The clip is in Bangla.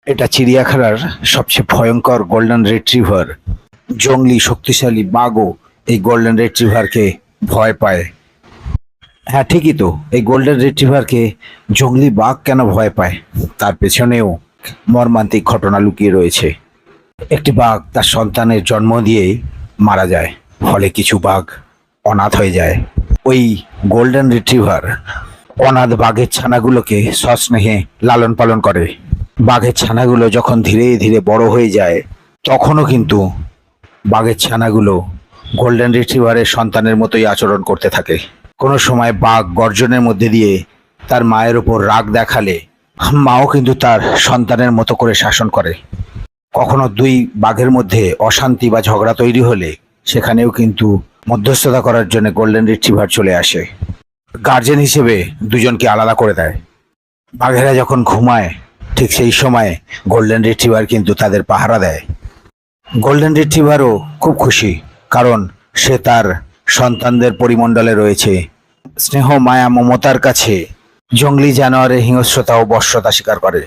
এটা চিড়িয়াখানার সবচেয়ে ভয়ঙ্কর গোল্ডেন রিট্রিভার। জংলি শক্তিশালী বাঘও এই গোল্ডেন রিট্রিভারকে ভয় পায়। হ্যাঁ, ঠিকই তো। এই গোল্ডেন রিট্রিভারকে জংলি বাঘ কেন ভয় পায়, তার পেছনেও মর্মান্তিক ঘটনা লুকিয়ে রয়েছে। একটি বাঘ তার সন্তানের জন্ম দিয়েই মারা যায়, ফলে কিছু বাঘ অনাথ হয়ে যায়। ওই গোল্ডেন রিট্রিভার অনাথ বাঘের ছানাগুলোকে সস্নেহে লালন পালন করে। বাঘের ছানাগুলো যখন ধীরে ধীরে বড় হয়ে যায়, তখনও কিন্তু বাঘের ছানাগুলো গোল্ডেন রিট্রিভারের সন্তানের মতোই আচরণ করতে থাকে। কোনো সময় বাঘ গর্জনের মধ্যে দিয়ে তার মায়ের ওপর রাগ দেখালে মাও কিন্তু তার সন্তানের মতো করে শাসন করে। কখনো দুই বাঘের মধ্যে অশান্তি বা ঝগড়া তৈরি হলে সেখানেও কিন্তু মধ্যস্থতা করার জন্য গোল্ডেন রিট্রিভার চলে আসে। গার্জেন হিসেবে দুজনকে আলাদা করে দেয়। বাঘেরা যখন ঘুমায়, ঠিক সেই সময় গোল্ডেন রিট্রিভার কিন্তু তাদের পাহারা দেয়। গোল্ডেন রিট্রিভারও খুব খুশি, কারণ সে তার সন্তানদের পরিমণ্ডলে রয়েছে। স্নেহ, মায়া, মমতার কাছে জংলি জানোয়ারের হিংস্রতা ও বশ্যতা স্বীকার করে।